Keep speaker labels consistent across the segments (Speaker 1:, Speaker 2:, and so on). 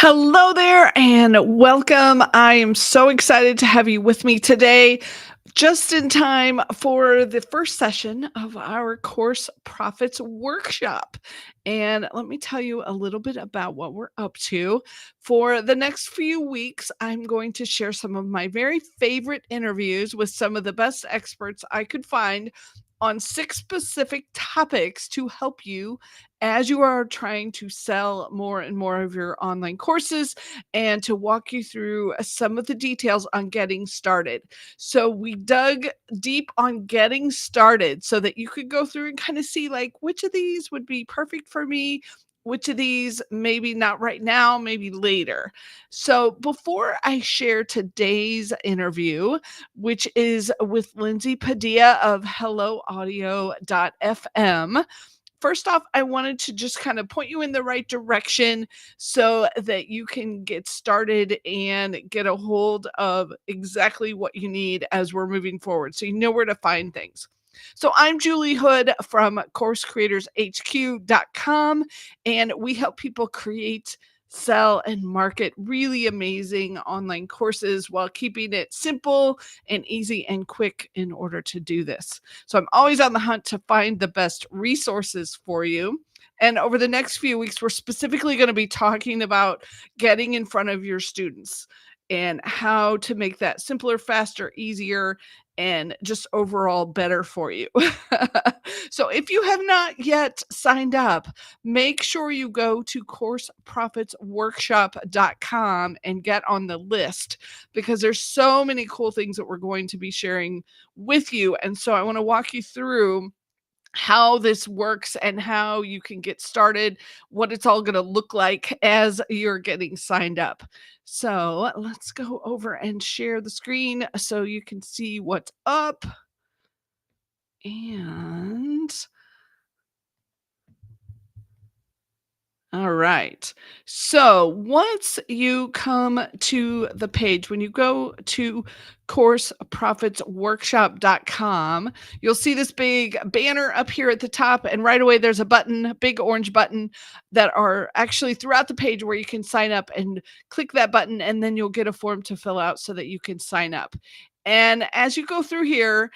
Speaker 1: Hello there and welcome. I am so excited to have you with me today, just in time for the first session of our Course Profits Workshop. And let me tell you a little bit about what we're up to. For the next few weeks, I'm going to share some of my very favorite interviews with some of the best experts I could find on six specific topics to help you as you are trying to sell more and more of your online courses and to walk you through some of the details on getting started. So we dug deep on getting started so that you could go through and kind of see like which of these would be perfect for me, which of these maybe not right now, maybe later. So before I share today's interview, which is with Lindsay Padilla of helloaudio.fm, first off, I wanted to just kind of point you in the right direction so that you can get started and get a hold of exactly what you need as we're moving forward. So you know where to find things. So I'm Julie Hood from CourseCreatorsHQ.com, and we help people create, sell, and market really amazing online courses while keeping it simple and easy and quick in order to do this. So I'm always on the hunt to find the best resources for you. And over the next few weeks, we're specifically going to be talking about getting in front of your students and how to make that simpler, faster, easier, and just overall better for you. So if you have not yet signed up, make sure you go to courseprofitsworkshop.com and get on the list because there's so many cool things that we're going to be sharing with you. And so I want to walk you through how this works and how you can get started, what it's all going to look like as you're getting signed up. So let's go over and share the screen so you can see what's up. And all right. So once you come to the page, when you go to courseprofitsworkshop.com, you'll see this big banner up here at the top. And right away, there's a button, a big orange button that are actually throughout the page where you can sign up and click that button. And then you'll get a form to fill out so that you can sign up. And as you go through here,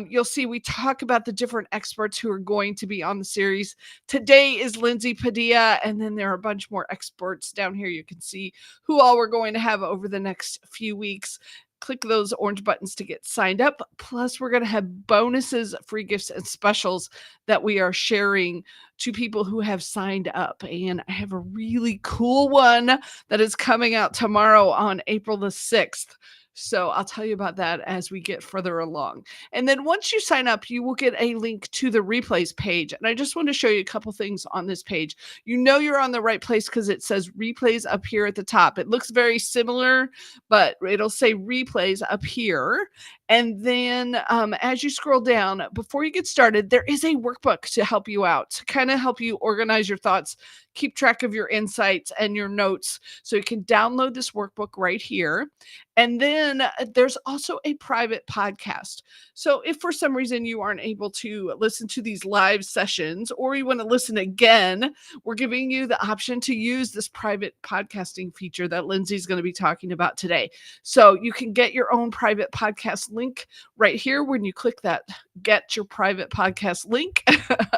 Speaker 1: you'll see we talk about the different experts who are going to be on the series. Today is Lindsay Padilla, and then there are a bunch more experts down here. You can see who all we're going to have over the next few weeks. Click those orange buttons to get signed up. Plus, we're going to have bonuses, free gifts, and specials that we are sharing to people who have signed up. And I have a really cool one that is coming out tomorrow on April the 6th. So I'll tell you about that as we get further along. And then once you sign up, you will get a link to the replays page. And I just want to show you a couple things on this page. You know you're on the right place because it says replays up here at the top. It looks very similar, but it'll say replays up here. And then as you scroll down, before you get started, there is a workbook to help you out, to kind of help you organize your thoughts, keep track of your insights and your notes. So you can download this workbook right here. And then there's also a private podcast. So if for some reason you aren't able to listen to these live sessions or you want to listen again, we're giving you the option to use this private podcasting feature that Lindsay's going to be talking about today. So you can get your own private podcast link right here when you click that get your private podcast link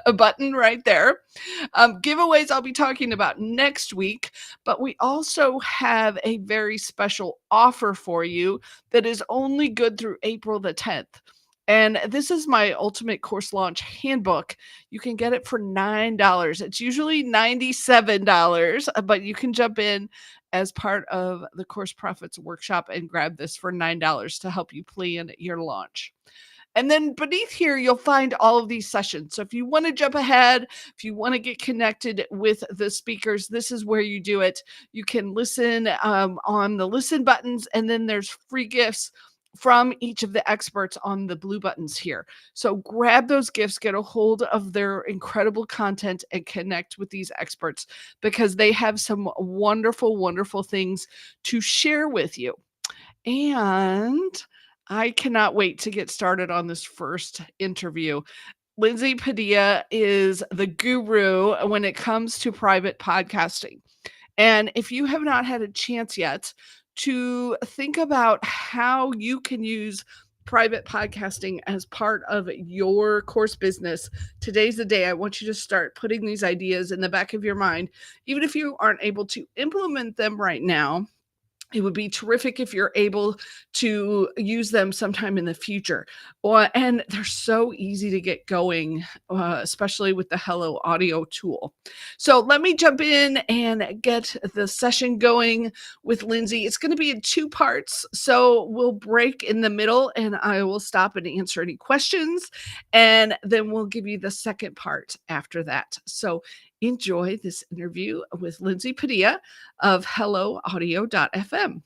Speaker 1: a button right there. Giveaways I'll be talking about next week, but we also have a very special offer for you that is only good through April the 10th. And this is my ultimate course launch handbook. You can get it for $9. It's usually $97, but you can jump in as part of the Course Profits Workshop and grab this for $9 to help you plan your launch. And then beneath here, you'll find all of these sessions. So if you want to jump ahead, if you want to get connected with the speakers, this is where you do it. You can listen on the listen buttons, and then there's free gifts from each of the experts on the blue buttons here. So grab those gifts, get a hold of their incredible content, and connect with these experts because they have some wonderful, wonderful things to share with you. And I cannot wait to get started on this first interview. Lindsay Padilla is the guru when it comes to private podcasting. And if you have not had a chance yet to think about how you can use private podcasting as part of your course business, today's the day. I want you to start putting these ideas in the back of your mind, even if you aren't able to implement them right now. It would be terrific if you're able to use them sometime in the future. And they're so easy to get going, especially with the Hello Audio tool. So let me jump in and get the session going with Lindsay. It's going to be in 2 parts. So we'll break in the middle and I will stop and answer any questions. And then we'll give you the second part after that. So enjoy this interview with Lindsay Padilla of helloaudio.fm.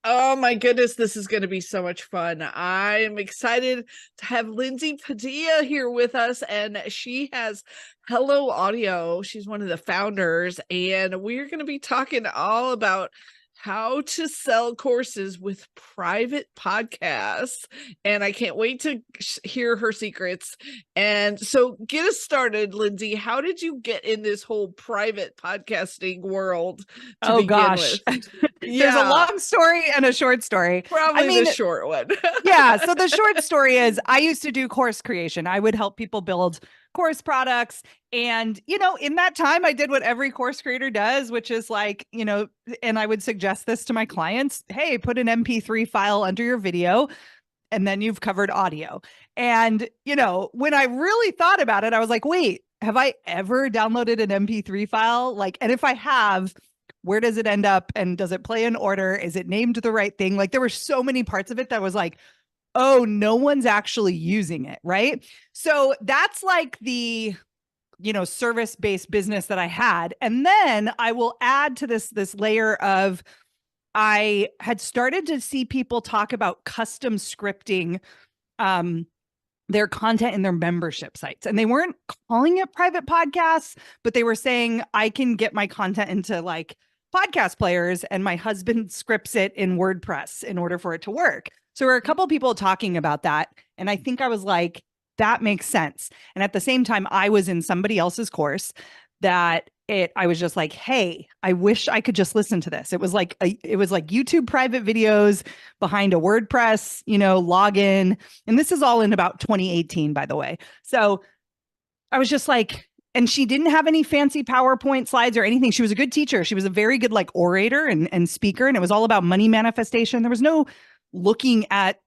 Speaker 1: Oh my goodness, this is going to be so much fun. I am excited to have Lindsay Padilla here with us, and she has Hello Audio. She's one of the founders, and we're going to be talking all about how to sell courses with private podcasts. And I can't wait to hear her secrets. And so get us started, Lindsay. How did you get in this whole private podcasting world to begin with?
Speaker 2: There's a long story and a short story.
Speaker 1: Probably the short one.
Speaker 2: Yeah. So the short story is I used to do course creation. I would help people build course products. And, in that time, I did what every course creator does, which is like, and I would suggest this to my clients. Hey, put an MP3 file under your video, and then you've covered audio. And, when I really thought about it, I was like, wait, have I ever downloaded an MP3 file? And if I have, where does it end up? And does it play in order? Is it named the right thing? There were so many parts of it that was like, oh, no one's actually using it, right? So that's like the, service-based business that I had. And then I will add to this layer of, I had started to see people talk about custom scripting their content in their membership sites. And they weren't calling it private podcasts, but they were saying, I can get my content into podcast players, and my husband scripts it in WordPress in order for it to work. So there were a couple of people talking about that. And I think I was like, that makes sense. And at the same time, I was in somebody else's course I was just like, hey, I wish I could just listen to this. It was like YouTube private videos behind a WordPress, login. And this is all in about 2018, by the way. So I was just like, and she didn't have any fancy PowerPoint slides or anything. She was a good teacher. She was a very good orator and speaker. And it was all about money manifestation. There was no looking at,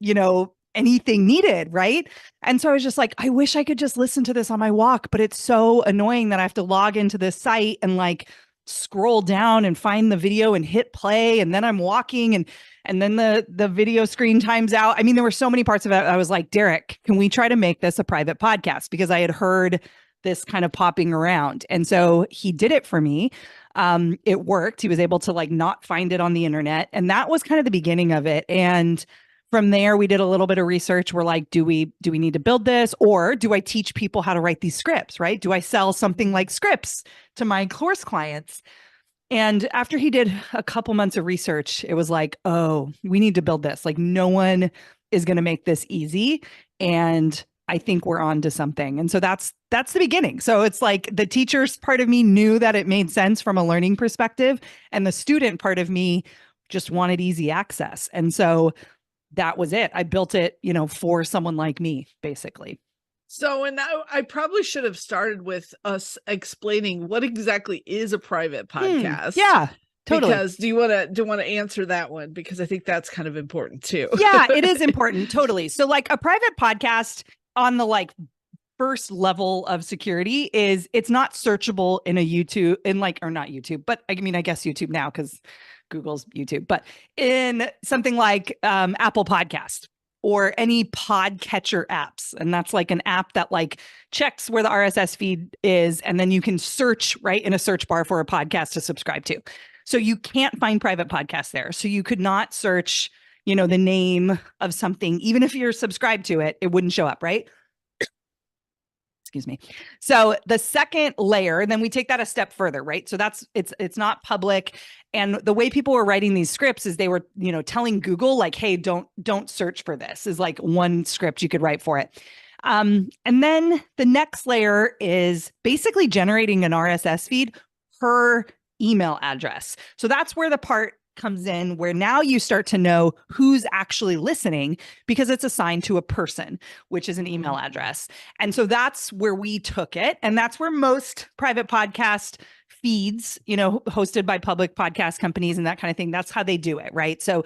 Speaker 2: anything needed. Right. And so I was just like, I wish I could just listen to this on my walk, but it's so annoying that I have to log into this site and scroll down and find the video and hit play. And then I'm walking and then the video screen times out. I mean, there were so many parts of it. I was like, Derek, can we try to make this a private podcast? Because I had heard this kind of popping around. And so he did it for me. It worked. He was able to not find it on the internet. And that was kind of the beginning of it. And from there, we did a little bit of research. We're like, do we need to build this, or do I teach people how to write these scripts, right? Do I sell something like scripts to my course clients? And after he did a couple months of research, it was like, oh, we need to build this. No one is going to make this easy. And I think we're on to something. And so that's the beginning. So it's like the teacher's part of me knew that it made sense from a learning perspective, and the student part of me just wanted easy access. And so that was it. I built it, for someone like me, basically.
Speaker 1: So, and now I probably should have started with us explaining what exactly is a private podcast.
Speaker 2: Yeah, totally.
Speaker 1: Because do you want to answer that one? Because I think that's kind of important too.
Speaker 2: Yeah, it is important. Totally. So a private podcast on the first level of security is it's not searchable in a YouTube or not YouTube, but I mean, I guess YouTube now because Google's YouTube, but in something like Apple Podcast or any podcatcher apps. And that's an app that checks where the RSS feed is. And then you can search right in a search bar for a podcast to subscribe to. So you can't find private podcasts there. So you could not search, the name of something. Even if you're subscribed to it, it wouldn't show up, right? Excuse me. So the second layer, and then we take that a step further, right? So it's not public. And the way people were writing these scripts is they were, telling Google hey, don't search for this, is one script you could write for it. And then the next layer is basically generating an RSS feed per email address. So that's where the part comes in where now you start to know who's actually listening because it's assigned to a person, which is an email address. And so that's where we took it. And that's where most private podcast feeds, hosted by public podcast companies and that kind of thing, that's how they do it, right? So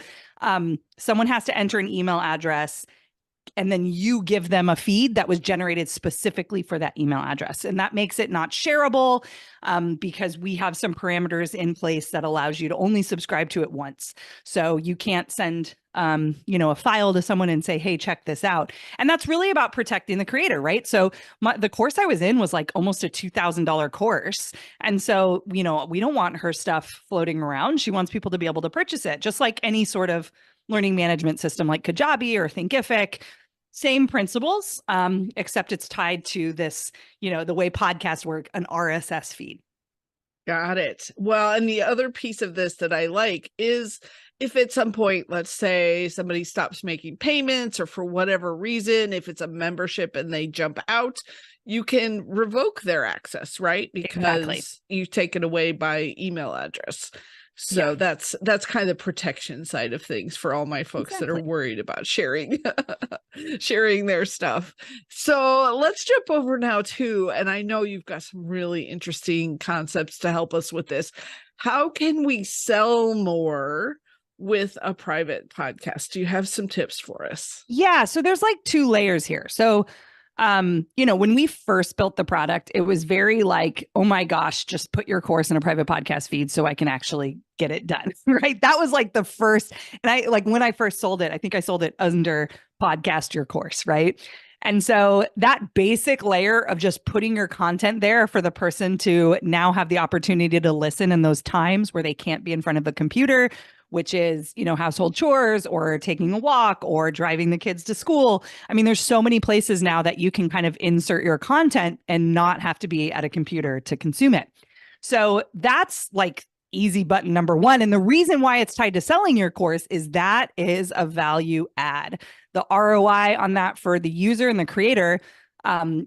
Speaker 2: someone has to enter an email address and then you give them a feed that was generated specifically for that email address. And that makes it not shareable because we have some parameters in place that allows you to only subscribe to it once. So you can't send, a file to someone and say, hey, check this out. And that's really about protecting the creator, right? So the course I was in was like almost a $2,000 course. And so, we don't want her stuff floating around. She wants people to be able to purchase it, just like any sort of learning management system like Kajabi or Thinkific. Same principles, except it's tied to this, the way podcasts work, an RSS feed.
Speaker 1: Got it. Well, and the other piece of this that I like is if at some point, let's say somebody stops making payments or for whatever reason, if it's a membership and they jump out, you can revoke their access, right? Because you've taken away by email address. So that's kind of the protection side of things for all my folks that are worried about sharing their stuff. So let's jump over now too. And I know you've got some really interesting concepts to help us with this. How can we sell more with a private podcast? Do you have some tips for us?
Speaker 2: Yeah. So there's like 2 layers here. So when we first built the product, it was very like, oh my gosh, just put your course in a private podcast feed so I can actually get it done. Right. That was like the first. And when I first sold it, I think I sold it under podcast your course. Right. And so that basic layer of just putting your content there for the person to now have the opportunity to listen in those times where they can't be in front of a computer, which is, household chores or taking a walk or driving the kids to school. I mean, there's so many places now that you can kind of insert your content and not have to be at a computer to consume it. So that's like easy button number 1. And the reason why it's tied to selling your course is that is a value add. The ROI on that for the user and the creator,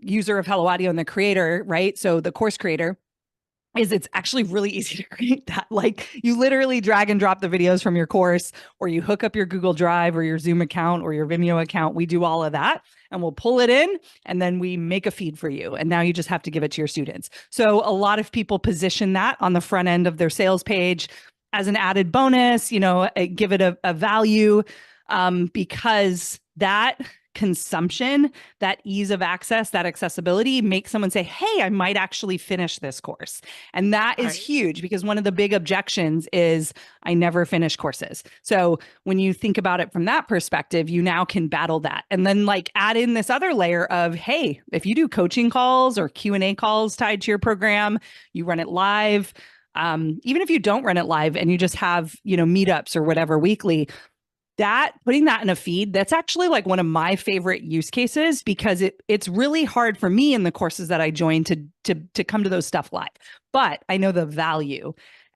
Speaker 2: user of Hello Audio and the creator, right? So the course creator, is it's actually really easy to create that. Like you literally drag and drop the videos from your course, or you hook up your Google Drive or your Zoom account or your Vimeo account. We do all of that and we'll pull it in and then we make a feed for you. And now you just have to give it to your students. So a lot of people position that on the front end of their sales page as an added bonus, give it a value because that consumption, that ease of access, that accessibility makes someone say, hey, I might actually finish this course. And that is huge because one of the big objections is I never finish courses. So when you think about it from that perspective, you now can battle that. And then add in this other layer of, hey, if you do coaching calls or Q&A calls tied to your program, you run it live. Even if you don't run it live and you just have, meetups or whatever weekly, putting that in a feed, that's actually one of my favorite use cases because it's really hard for me in the courses that I join to come to those stuff live. But I know the value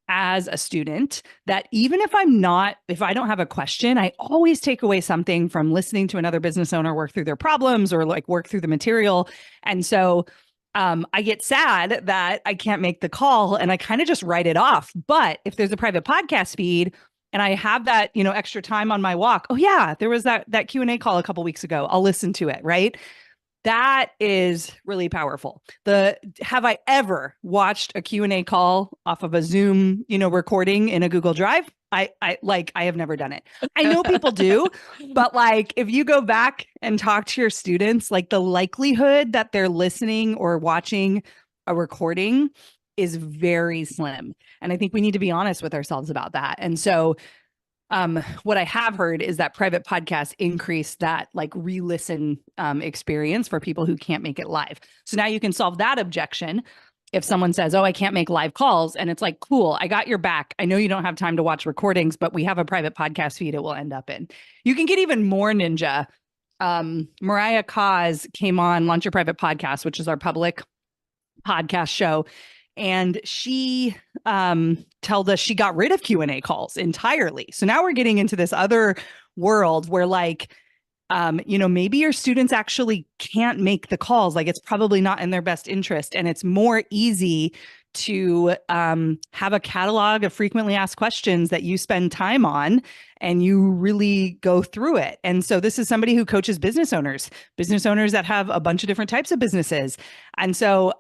Speaker 2: as a student that even if I don't have a question, I always take away something from listening to another business owner work through their problems or work through the material. And so I get sad that I can't make the call and I kind of just write it off. But if there's a private podcast feed, and I have that, extra time on my walk. Oh yeah, there was that Q&A call a couple weeks ago. I'll listen to it, right? That is really powerful. Have I ever watched a Q&A call off of a Zoom, recording in a Google Drive? I have never done it. I know people do, but if you go back and talk to your students, the likelihood that they're listening or watching a recording is very slim. And I think we need to be honest with ourselves about that. And so what I have heard is that private podcasts increase that re-listen experience for people who can't make it live. So now you can solve that objection. If someone says, oh, I can't make live calls, and it's cool, I got your back. I know you don't have time to watch recordings, but we have a private podcast feed it will end up in. You can get even more ninja. Mariah Cause came on Launch Your Private Podcast, which is our public podcast show. And she told us she got rid of Q&A calls entirely. So now we're getting into this other world where Maybe your students actually can't make the calls. Like it's probably not in their best interest. And it's more easy to have a catalog of frequently asked questions that you spend time on and you really go through it. And so this is somebody who coaches business owners that have a bunch of different types of businesses. And so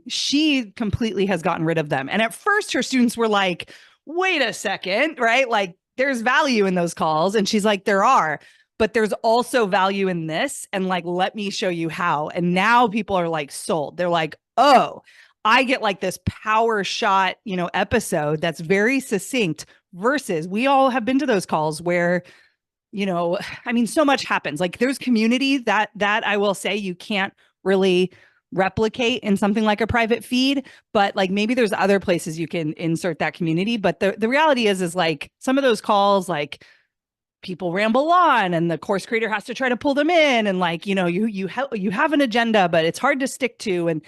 Speaker 2: she completely has gotten rid of them. And at first her students were like, wait a second, right? Like there's value in those calls. And she's like, there are. But there's also value in this. And like, let me show you how. And now people are like sold. They're like, oh, I get like this power shot, episode that's very succinct versus we all have been to those calls where, so much happens. Like there's community that I will say you can't really replicate in something like a private feed, but like maybe there's other places you can insert that community. But the reality is like some of those calls, like people ramble on and the course creator has to try to pull them in and like you have an agenda but it's hard to stick to and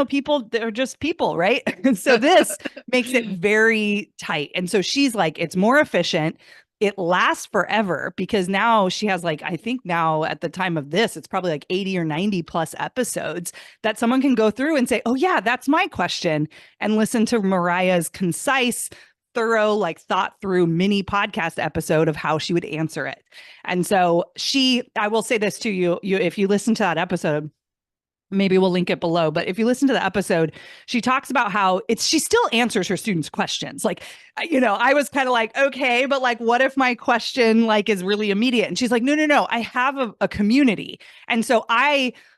Speaker 2: people, they're just people, right? And so this makes it very tight. And so she's like, it's more efficient, it lasts forever because now she has like, I think now at the time of this it's probably like 80 or 90 plus episodes that someone can go through and say, oh yeah, that's my question, and listen to Mariah's concise, thorough, like thought through mini podcast episode of how she would answer it. And so I will say this to you, if you listen to that episode, maybe we'll link it below, but if you listen to the episode, she talks about how she still answers her students' questions. Like, I was kind of like, okay, but like, what if my question like is really immediate? And she's like, no, I have a community. And so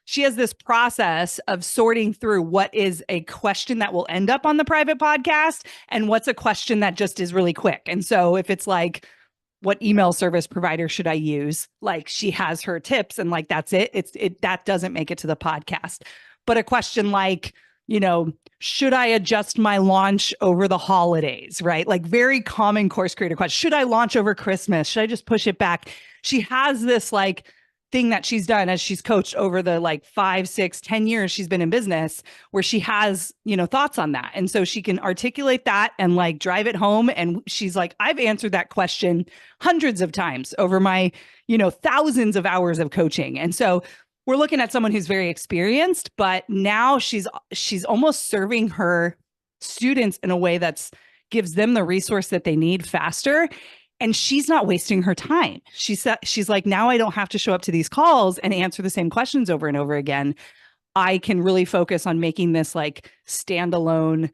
Speaker 2: she has this process of sorting through what is a question that will end up on the private podcast and what's a question that just is really quick. And so if it's like, what email service provider should I use? Like she has her tips and like, that's it. That doesn't make it to the podcast. But a question like, should I adjust my launch over the holidays, right? Like very common course creator question. Should I launch over Christmas? Should I just push it back? She has this like thing that she's done as she's coached over the like 5, 6, 10 years she's been in business where she has, thoughts on that. And so she can articulate that and like drive it home. And she's like, I've answered that question hundreds of times over my, thousands of hours of coaching. And so we're looking at someone who's very experienced, but now she's almost serving her students in a way that's gives them the resource that they need faster. And she's not wasting her time. She's like, now I don't have to show up to these calls and answer the same questions over and over again. I can really focus on making this like standalone,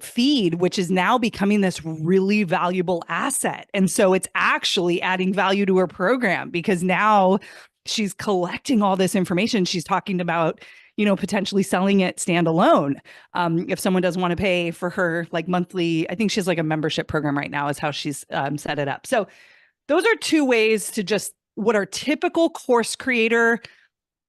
Speaker 2: feed, which is now becoming this really valuable asset. And so it's actually adding value to her program because now she's collecting all this information. She's talking about, potentially selling it standalone. If someone doesn't want to pay for her like monthly, I think she has like a membership program right now is how she's set it up. So those are two ways to just what are typical course creator,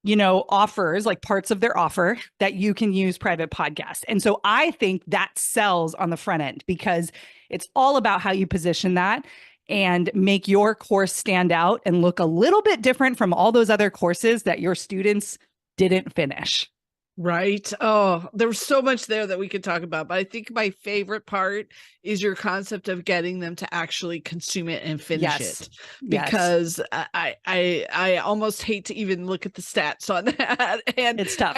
Speaker 2: offers, like parts of their offer that you can use private podcasts. And so I think that sells on the front end because it's all about how you position that and make your course stand out and look a little bit different from all those other courses that your students didn't finish.
Speaker 1: Right. Oh, there was so much there that we could talk about, but I think my favorite part is your concept of getting them to actually consume it and finish it. Because I almost hate to even look at the stats on that. And
Speaker 2: it's tough.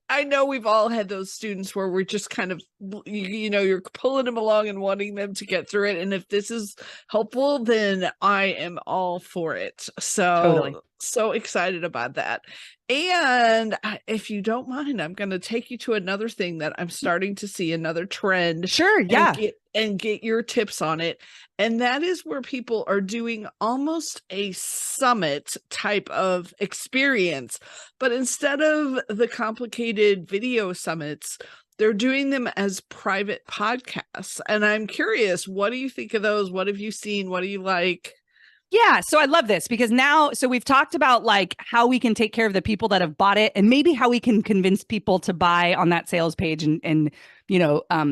Speaker 1: I know we've all had those students where we're just kind of, you're pulling them along and wanting them to get through it. And if this is helpful, then I am all for it. So, so excited about that. And if you don't mind, I'm going to take you to another thing that I'm starting to see, another trend.
Speaker 2: Sure. Yeah.
Speaker 1: And get your tips on it. And that is where people are doing almost a summit type of experience. But instead of the complicated video summits, they're doing them as private podcasts. And I'm curious, what do you think of those? What have you seen? What do you like?
Speaker 2: Yeah. So I love this because so we've talked about like how we can take care of the people that have bought it and maybe how we can convince people to buy on that sales page and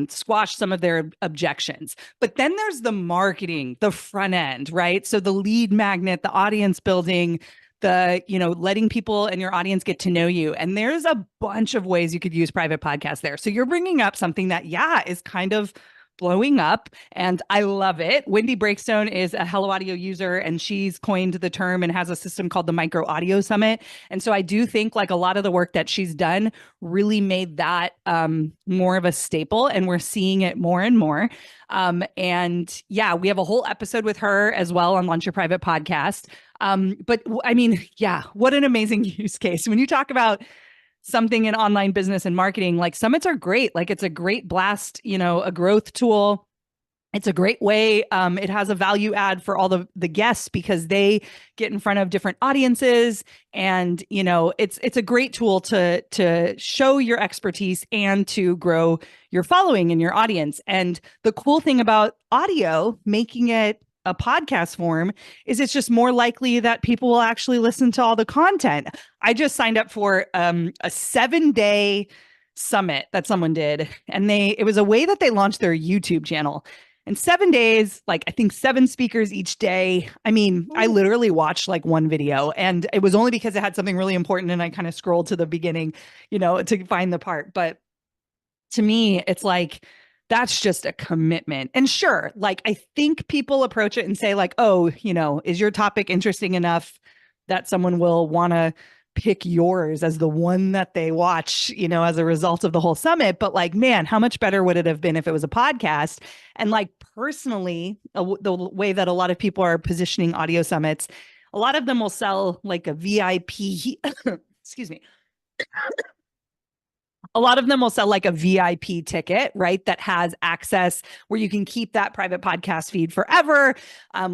Speaker 2: squash some of their objections. But then there's the marketing, the front end, right? So the lead magnet, the audience building, the, letting people in your audience get to know you. And there's a bunch of ways you could use private podcasts there. So you're bringing up something that, is kind of blowing up and I love it. Wendy Breakstone is a Hello Audio user and she's coined the term and has a system called the Micro Audio Summit. And so I do think like a lot of the work that she's done really made that more of a staple, and we're seeing it more and more. And yeah, we have a whole episode with her as well on Launch Your Private Podcast. But I mean, yeah, what an amazing use case. When you talk about something in online business and marketing, like summits are great. Like it's a great blast, a growth tool. It's a great way. It has a value add for all the guests because they get in front of different audiences, and it's a great tool to show your expertise and to grow your following and your audience. And the cool thing about audio, making it a podcast form, is it's just more likely that people will actually listen to all the content. I just signed up for a 7-day summit that someone did, and it was a way that they launched their YouTube channel. And 7 days, like I think 7 speakers each day. I mean, I literally watched like one video, and it was only because it had something really important and I kind of scrolled to the beginning, to find the part. But to me, it's like, that's just a commitment. And sure, like I think people approach it and say like, oh, is your topic interesting enough that someone will want to pick yours as the one that they watch, as a result of the whole summit. But like, man, how much better would it have been if it was a podcast? And like personally, the way that a lot of people are positioning audio summits, a lot of them will sell like a VIP, excuse me. A lot of them will sell like a VIP ticket, right? That has access where you can keep that private podcast feed forever,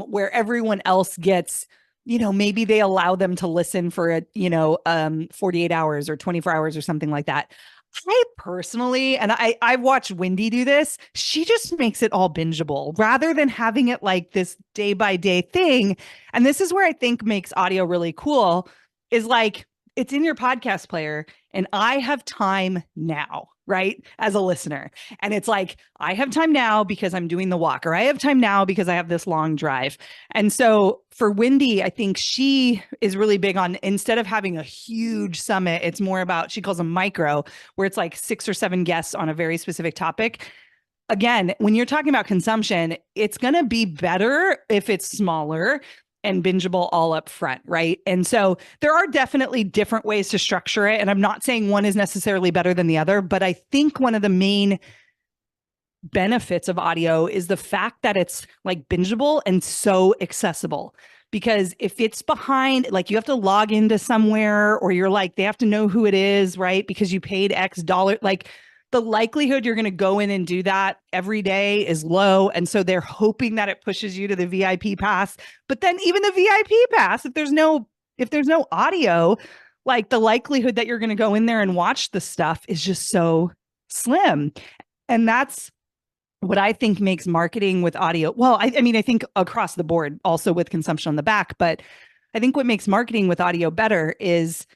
Speaker 2: where everyone else gets, maybe they allow them to listen for 48 hours or 24 hours or something like that. I personally, and I've watched Wendy do this, she just makes it all bingeable rather than having it like this day by day thing. And this is where I think makes audio really cool, is like, it's in your podcast player and I have time now, right? As a listener. And it's like, I have time now because I'm doing the walk, or I have time now because I have this long drive. And so for Wendy, I think she is really big on, instead of having a huge summit, it's more about, she calls them micro, where it's like 6 or 7 guests on a very specific topic. Again, when you're talking about consumption, it's going to be better if it's smaller and bingeable all up front, right? And so there are definitely different ways to structure it. And I'm not saying one is necessarily better than the other, but I think one of the main benefits of audio is the fact that it's like bingeable and so accessible. Because if it's behind, like you have to log into somewhere, or you're like, they have to know who it is, right? Because you paid X dollar, like the likelihood you're going to go in and do that every day is low. And so they're hoping that it pushes you to the VIP pass. But then even the VIP pass, if there's no audio, like the likelihood that you're going to go in there and watch the stuff is just so slim. And that's what I think makes marketing with audio. Well, I mean, I think across the board, also with consumption on the back, but I think what makes marketing with audio better is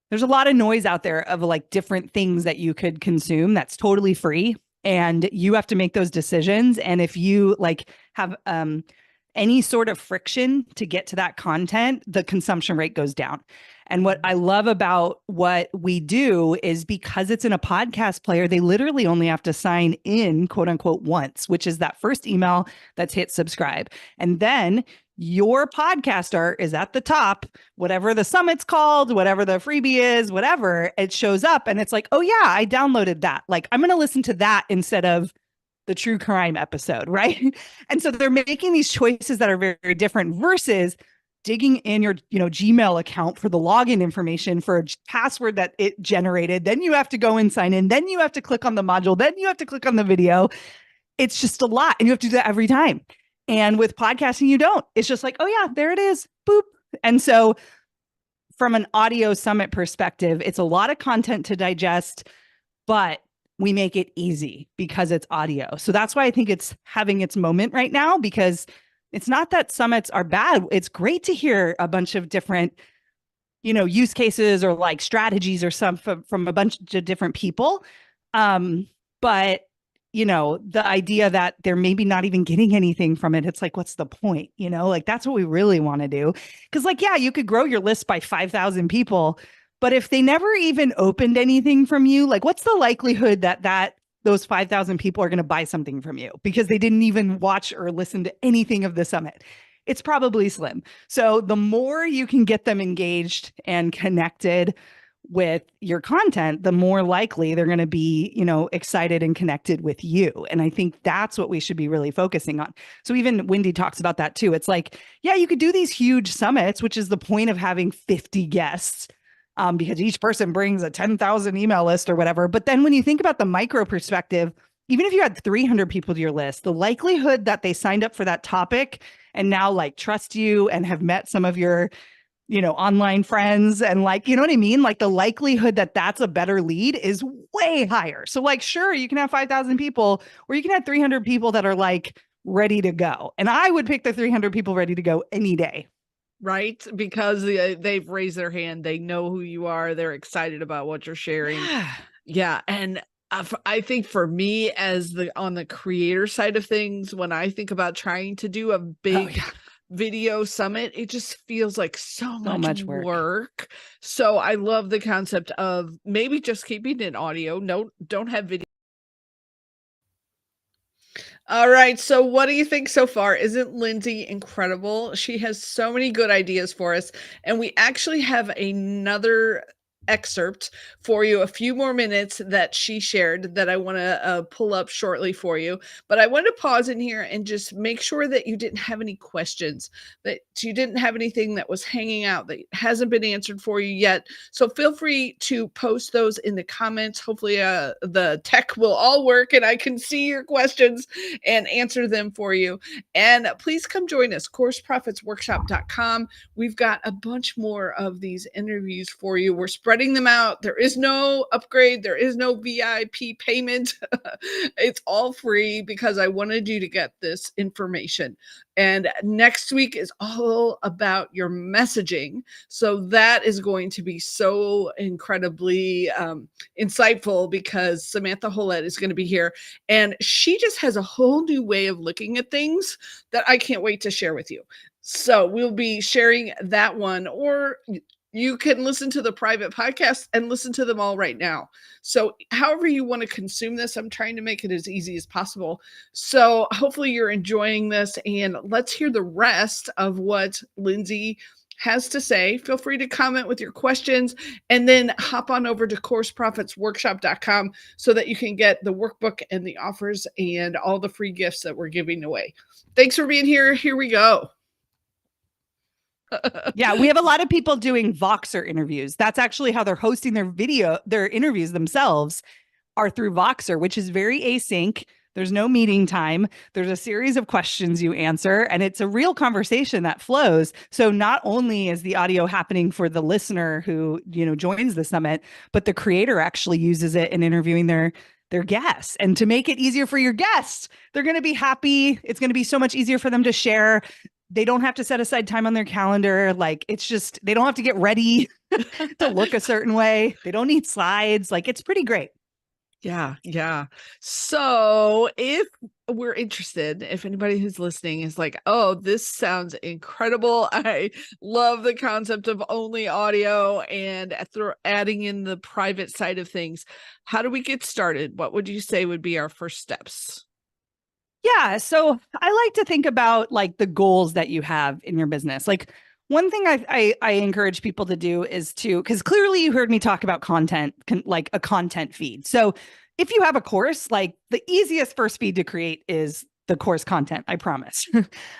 Speaker 2: there's a lot of noise out there of like different things that you could consume that's totally free, and you have to make those decisions. And if you like have any sort of friction to get to that content, the consumption rate goes down. And what I love about what we do is, because it's in a podcast player, they literally only have to sign in, quote unquote, once, which is that first email that's hit subscribe. And then your podcast art is at the top, whatever the summit's called, whatever the freebie is, whatever, it shows up. And it's like, oh yeah, I downloaded that. Like, I'm going to listen to that instead of the true crime episode, right? And so they're making these choices that are very, very different, versus digging in your, Gmail account for the login information for a password that it generated. Then you have to go and sign in. Then you have to click on the module. Then you have to click on the video. It's just a lot. And you have to do that every time. And with podcasting, you don't. It's just like, oh yeah, there it is. Boop. And so from an audio summit perspective, it's a lot of content to digest, but we make it easy because it's audio. So that's why I think it's having its moment right now, because it's not that summits are bad. It's great to hear a bunch of different, use cases or like strategies or some from a bunch of different people. But the idea that they're maybe not even getting anything from it, it's like, what's the point? Like that's what we really want to do. Because like, yeah, you could grow your list by 5,000 people, but if they never even opened anything from you, like what's the likelihood that those 5,000 people are going to buy something from you because they didn't even watch or listen to anything of the summit. It's probably slim. So the more you can get them engaged and connected with your content, the more likely they're going to be, excited and connected with you. And I think that's what we should be really focusing on. So even Wendy talks about that too. It's like, yeah, you could do these huge summits, which is the point of having 50 guests, because each person brings a 10,000 email list or whatever. But then when you think about the micro perspective, even if you had 300 people to your list, the likelihood that they signed up for that topic and now like trust you and have met some of your online friends and like, you know what I mean? Like the likelihood that that's a better lead is way higher. So like, sure, you can have 5,000 people or you can have 300 people that are like ready to go. And I would pick the 300 people ready to go any day.
Speaker 1: Right? Because they've raised their hand. They know who you are. They're excited about what you're sharing. Yeah. And I think for me on the creator side of things, when I think about trying to do a big video summit, it just feels like so much work. So I love the concept of maybe just keeping it audio. No, don't have video. All right. So what do you think so far? Isn't Lindsay incredible? She has so many good ideas for us. And we actually have another excerpt for you, a few more minutes that she shared that I want to pull up shortly for you. But I want to pause in here and just make sure that you didn't have any questions, that you didn't have anything that was hanging out that hasn't been answered for you yet. So feel free to post those in the comments. Hopefully the tech will all work and I can see your questions and answer them for you. And please come join us, courseprofitsworkshop.com. We've got a bunch more of these interviews for you. We're spreading them out. There is no upgrade. There is no VIP payment. It's all free because I wanted you to get this information. And next week is all about your messaging. So that is going to be so incredibly insightful because Samantha Holett is going to be here. And she just has a whole new way of looking at things that I can't wait to share with you. So we'll be sharing that one, or you can listen to the private podcast and listen to them all right now. So however you want to consume this, I'm trying to make it as easy as possible. So hopefully you're enjoying this, and let's hear the rest of what Lindsay has to say. Feel free to comment with your questions and then hop on over to courseprofitsworkshop.com so that you can get the workbook and the offers and all the free gifts that we're giving away. Thanks for being here. Here we go.
Speaker 2: Yeah, we have a lot of people doing Voxer interviews. That's actually how they're hosting their interviews themselves are through Voxer, which is very async. There's no meeting time. There's a series of questions you answer, and it's a real conversation that flows. So not only is the audio happening for the listener who, joins the summit, but the creator actually uses it in interviewing their guests. And to make it easier for your guests, they're going to be happy. It's going to be so much easier for them to share. They don't have to set aside time on their calendar. Like, it's just, they don't have to get ready to look a certain way. They don't need slides. Like, it's pretty great.
Speaker 1: Yeah. So if we're interested, if anybody who's listening is like, oh, this sounds incredible. I love the concept of only audio and adding in the private side of things. How do we get started? What would you say would be our first steps?
Speaker 2: Yeah. So I like to think about like the goals that you have in your business. Like, one thing I encourage people to do is because clearly you heard me talk about content, like a content feed. So if you have a course, like the easiest first feed to create is the course content, I promise.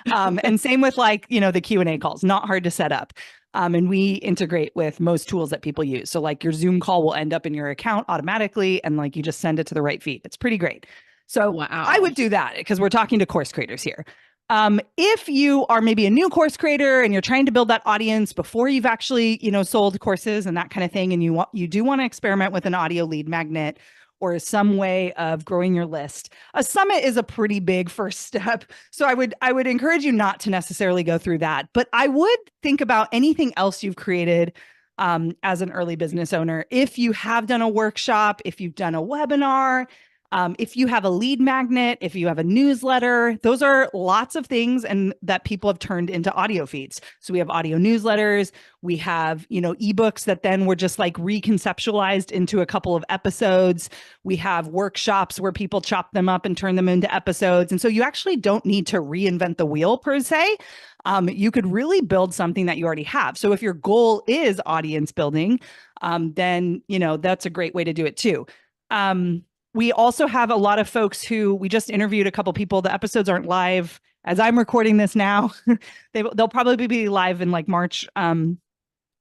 Speaker 2: And same with like, the Q&A calls, not hard to set up. And we integrate with most tools that people use. So like your Zoom call will end up in your account automatically, and like you just send it to the right feed. It's pretty great. So wow. I would do that because we're talking to course creators here. If you are maybe a new course creator and you're trying to build that audience before you've actually, sold courses and that kind of thing, and you do want to experiment with an audio lead magnet or some way of growing your list, a summit is a pretty big first step. So I would encourage you not to necessarily go through that, but I would think about anything else you've created as an early business owner. If you have done a workshop, if you've done a webinar, If you have a lead magnet, if you have a newsletter, those are lots of things and that people have turned into audio feeds. So we have audio newsletters, we have, ebooks that then were just like reconceptualized into a couple of episodes. We have workshops where people chop them up and turn them into episodes. And so you actually don't need to reinvent the wheel per se. You could really build something that you already have. So if your goal is audience building, then, that's a great way to do it too. We also have a lot of folks who we just interviewed a couple people. The episodes aren't live as I'm recording this now. They'll probably be live in like March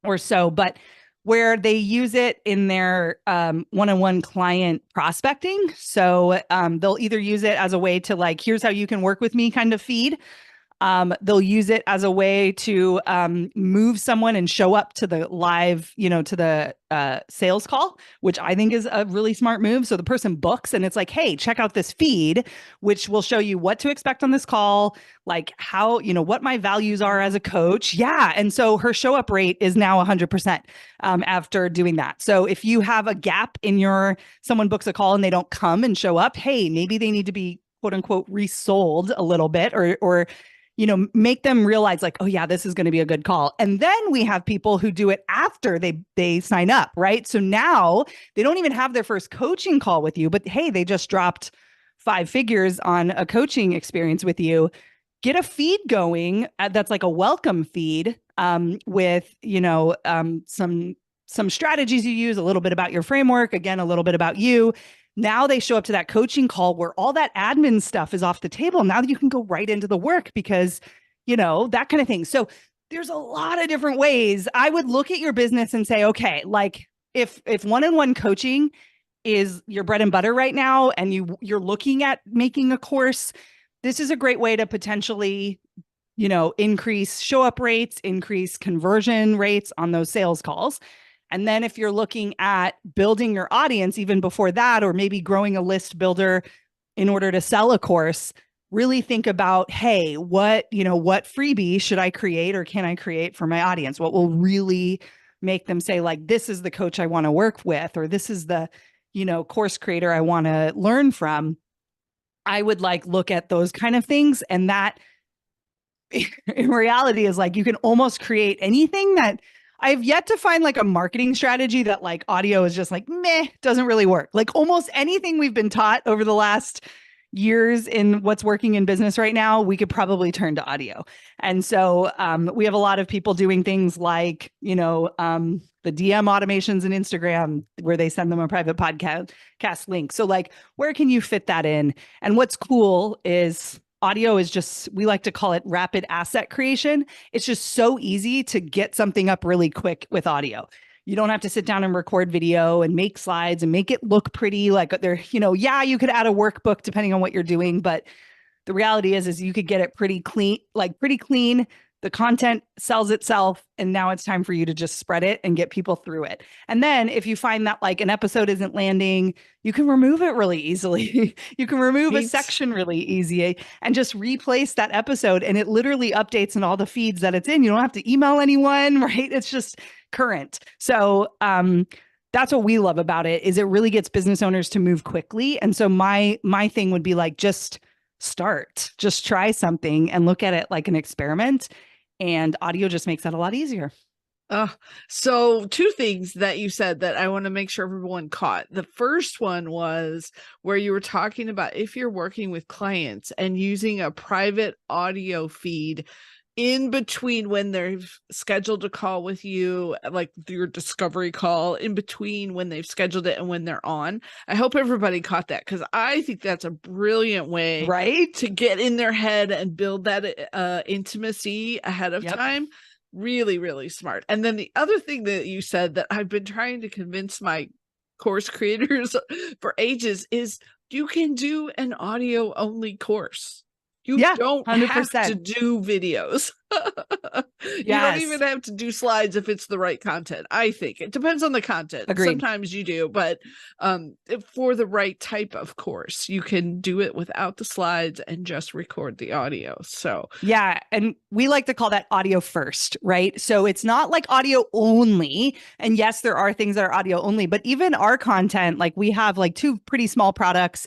Speaker 2: or so, but where they use it in their one-on-one client prospecting. So they'll either use it as a way to like, here's how you can work with me kind of feed. They'll use it as a way to move someone and show up to the live, to the sales call, which I think is a really smart move. So the person books and it's like, hey, check out this feed, which will show you what to expect on this call, like how, what my values are as a coach. Yeah. And so her show up rate is now 100% after doing that. So if you have a gap in someone books a call and they don't come and show up, hey, maybe they need to be quote unquote resold a little bit or make them realize like, oh yeah, this is going to be a good call. And then we have people who do it after they sign up, right? So now they don't even have their first coaching call with you, but hey, they just dropped 5 figures on a coaching experience with you. Get a feed going that's like a welcome feed with, some strategies you use, a little bit about your framework, again, a little bit about you. Now they show up to that coaching call where all that admin stuff is off the table. Now you can go right into the work because, that kind of thing. So there's a lot of different ways. I would look at your business and say, okay, like if one-on-one coaching is your bread and butter right now, and you're looking at making a course, this is a great way to potentially, increase show up rates, increase conversion rates on those sales calls. And then if you're looking at building your audience even before that, or maybe growing a list builder in order to sell a course, really think about, hey, what freebie should I create or can I create for my audience? What will really make them say like, this is the coach I want to work with, or this is the, course creator I want to learn from. I would like look at those kind of things. And that in reality is like, you can almost create anything. That I've yet to find like a marketing strategy that like audio is just like, meh, doesn't really work. Like almost anything we've been taught over the last years in what's working in business right now, we could probably turn to audio. And so we have a lot of people doing things like, the DM automations in Instagram where they send them a private podcast link. So like, where can you fit that in? And what's cool is audio is just, we like to call it rapid asset creation. It's just so easy to get something up really quick with audio. You don't have to sit down and record video and make slides and make it look pretty. Like they're, you could add a workbook depending on what you're doing, but the reality is you could get it pretty clean. The content sells itself, and now it's time for you to just spread it and get people through it. And then if you find that like an episode isn't landing, you can remove it really easily. You can remove a section really easy and just replace that episode, and it literally updates in all the feeds that it's in. You don't have to email anyone, right? It's just current. So that's what we love about it, is it really gets business owners to move quickly. And so my thing would be like, just try something and look at it like an experiment. And audio just makes that a lot easier.
Speaker 1: So 2 things that you said that I want to make sure everyone caught. The first one was where you were talking about if you're working with clients and using a private audio feed in between when they've scheduled a call with you, like your discovery call, in between when they've scheduled it and when they're on. I hope everybody caught that, because I think that's a brilliant way,
Speaker 2: right,
Speaker 1: to get in their head and build that intimacy ahead of time. Really, really smart. And then the other thing that you said that I've been trying to convince my course creators for ages is you can do an audio only course. You don't 100%. Have to do videos. You don't even have to do slides if it's the right content. I think it depends on the content.
Speaker 2: Agreed.
Speaker 1: Sometimes you do, but for the right type of course, you can do it without the slides and just record the audio. So
Speaker 2: yeah, and we like to call that audio first, right? So it's not like audio only. And yes, there are things that are audio only, but even our content, like we have like 2 pretty small products.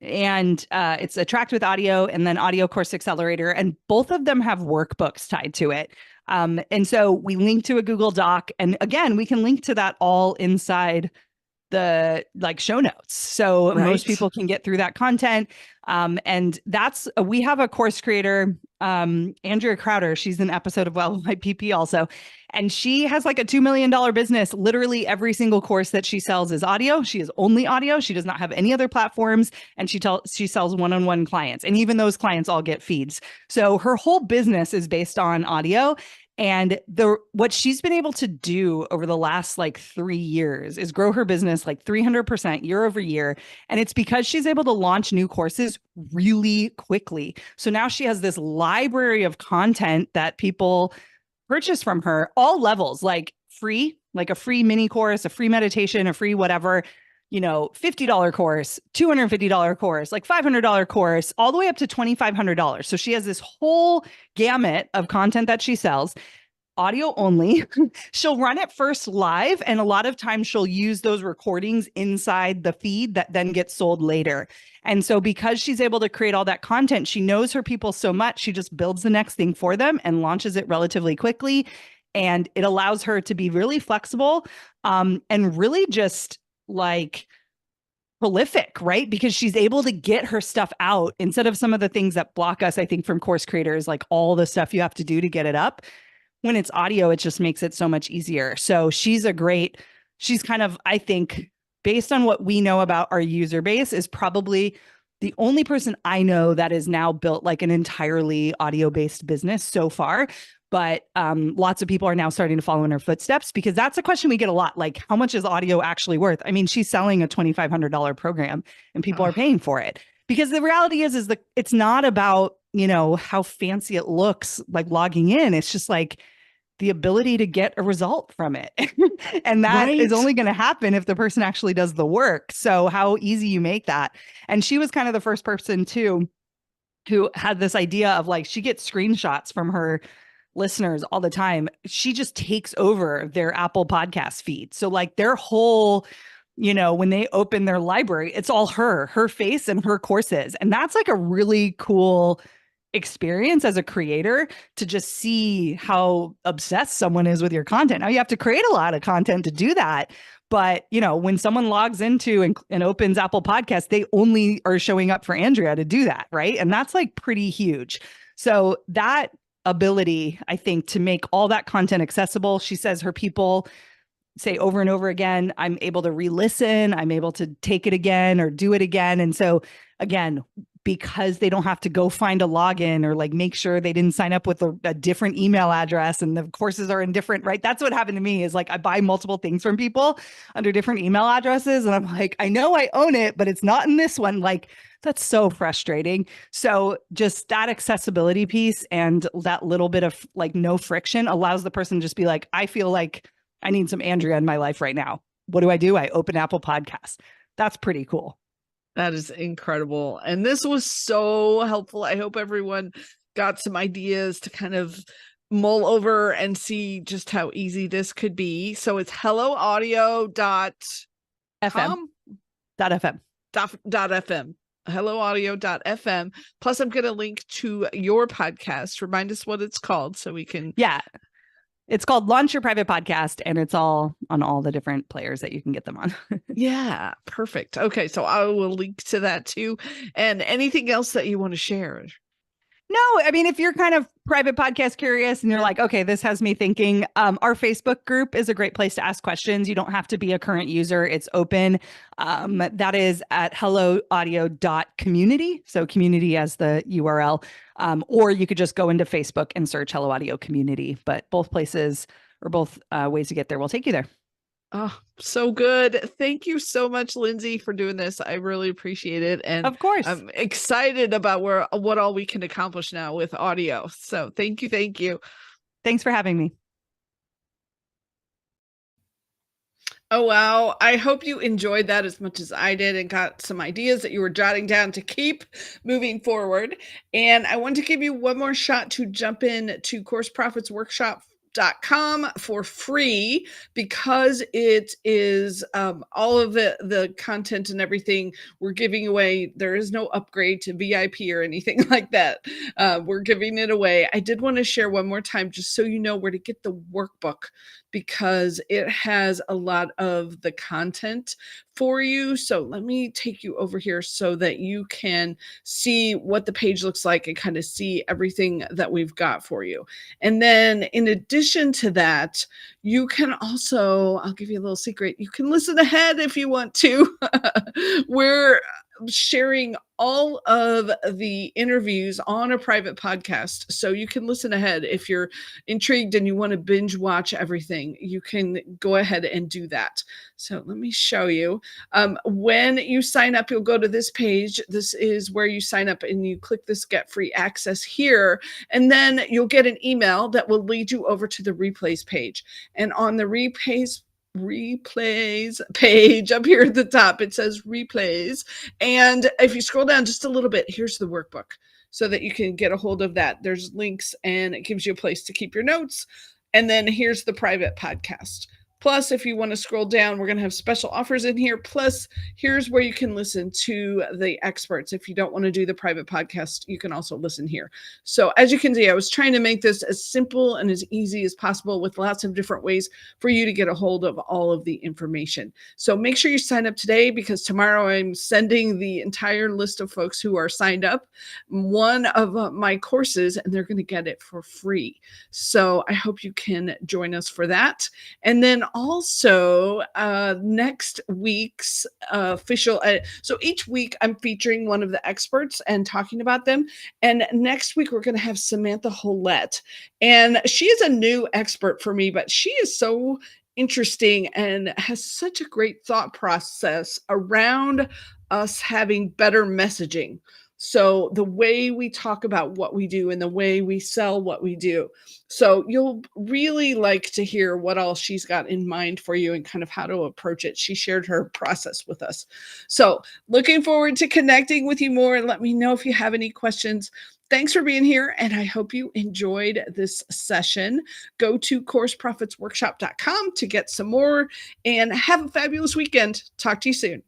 Speaker 2: It's Attract with Audio and then Audio Course Accelerator, and both of them have workbooks tied to it. And so we link to a Google Doc, and again, we can link to that all inside the like show notes. So most people can get through that content. And that's, we have a course creator, Andrea Crowder. She's an episode of Well My PP also. And she has like a $2 million business. Literally every single course that she sells is audio. She is only audio. She does not have any other platforms. And she sells one-on-one clients. And even those clients all get feeds. So her whole business is based on audio. And what she's been able to do over the last like 3 years is grow her business like 300% year over year. And it's because she's able to launch new courses really quickly. So now she has this library of content that people purchase from her, all levels, like free, like a free mini course, a free meditation, a free whatever, $50 course, $250 course, like $500 course, all the way up to $2,500. So she has this whole gamut of content that she sells, audio only. She'll run it first live, and a lot of times she'll use those recordings inside the feed that then gets sold later. And so because she's able to create all that content, she knows her people so much, she just builds the next thing for them and launches it relatively quickly. And it allows her to be really flexible, and really just like prolific, right? Because she's able to get her stuff out instead of some of the things that block us, I think, from course creators, like all the stuff you have to do to get it up. When it's audio, it just makes it so much easier. So she's kind of, I think, based on what we know about our user base, is probably the only person I know that is now built like an entirely audio-based business so far. But lots of people are now starting to follow in her footsteps, because that's a question we get a lot. Like, how much is audio actually worth? I mean, she's selling a $2,500 program and people are paying for it. Because the reality is it's not about, how fancy it looks like logging in. It's just like the ability to get a result from it. And that is only going to happen if the person actually does the work. So how easy you make that. And she was kind of the first person too, who had this idea of like, she gets screenshots from her listeners all the time. She just takes over their Apple podcast feed. So like their whole, when they open their library, it's all her face and her courses. And that's like a really cool experience as a creator, to just see how obsessed someone is with your content. Now you have to create a lot of content to do that. But, when someone logs into and opens Apple Podcasts, they only are showing up for Andrea to do that. Right. And that's like pretty huge. So that ability, I think, to make all that content accessible. She says her people say over and over again, I'm able to re-listen, I'm able to take it again or do it again. And so again, because they don't have to go find a login or like make sure they didn't sign up with a different email address and the courses are in different, right? That's what happened to me, is like I buy multiple things from people under different email addresses. And I'm like, I know I own it, but it's not in this one. Like, that's so frustrating. So just that accessibility piece and that little bit of like no friction allows the person to just be like, I feel like I need some Andrea in my life right now. What do? I open Apple Podcasts. That's pretty cool.
Speaker 1: That is incredible. And this was so helpful. I hope everyone got some ideas to kind of mull over and see just how easy this could be. So it's helloaudio.fm. .fm. helloaudio.fm. Plus, I'm going to link to your podcast. Remind us what it's called so we can.
Speaker 2: Yeah. It's called Launch Your Private Podcast, and it's all on all the different players that you can get them on.
Speaker 1: Yeah, perfect. Okay, so I will link to that too. And anything else that you want to share?
Speaker 2: No, I mean, if you're kind of private podcast curious and you're like, okay, this has me thinking, our Facebook group is a great place to ask questions. You don't have to be a current user. It's open. That is at helloaudio.community. So community as the URL. Or you could just go into Facebook and search Hello Audio Community. But both places or both ways to get there will take you there.
Speaker 1: Oh, so good. Thank you so much, Lindsay, for doing this. I really appreciate it. And
Speaker 2: of course,
Speaker 1: I'm excited about what all we can accomplish now with audio. So thank you. Thank you.
Speaker 2: Thanks for having me.
Speaker 1: Oh, wow. I hope you enjoyed that as much as I did and got some ideas that you were jotting down to keep moving forward. And I want to give you one more shot to jump in to courseprofitsworkshop.com for free, because it is all of the content and everything we're giving away. There is no upgrade to VIP or anything like that. We're giving it away. I did want to share one more time just so you know where to get the workbook, because it has a lot of the content for you. So let me take you over here so that you can see what the page looks like and kind of see everything that we've got for you. And then in addition to that, you can also, I'll give you a little secret, you can listen ahead if you want to. We're sharing all of the interviews on a private podcast, so you can listen ahead. If you're intrigued and you want to binge watch everything, you can go ahead and do that. So let me show you. When you sign up, you'll go to this page. This is where you sign up, and you click this get free access here, and then you'll get an email that will lead you over to the replays page. And on the replays page up here at the top, it says replays. And if you scroll down just a little bit, here's the workbook so that you can get a hold of that. There's links, and it gives you a place to keep your notes. And then here's the private podcast. Plus, if you want to scroll down, we're going to have special offers in here. Plus, here's where you can listen to the experts. If you don't want to do the private podcast, you can also listen here. So as you can see, I was trying to make this as simple and as easy as possible with lots of different ways for you to get a hold of all of the information. So make sure you sign up today, because tomorrow I'm sending the entire list of folks who are signed up one of my courses, and they're going to get it for free. So I hope you can join us for that. And then also next week's official, so each week I'm featuring one of the experts and talking about them. And next week we're going to have Samantha Hollett. And she is a new expert for me, but she is so interesting and has such a great thought process around us having better messaging. So the way we talk about what we do and the way we sell what we do. So you'll really like to hear what all she's got in mind for you and kind of how to approach it. She shared her process with us. So looking forward to connecting with you more, and let me know if you have any questions. Thanks for being here, and I hope you enjoyed this session. Go to courseprofitsworkshop.com to get some more, and have a fabulous weekend. Talk to you soon.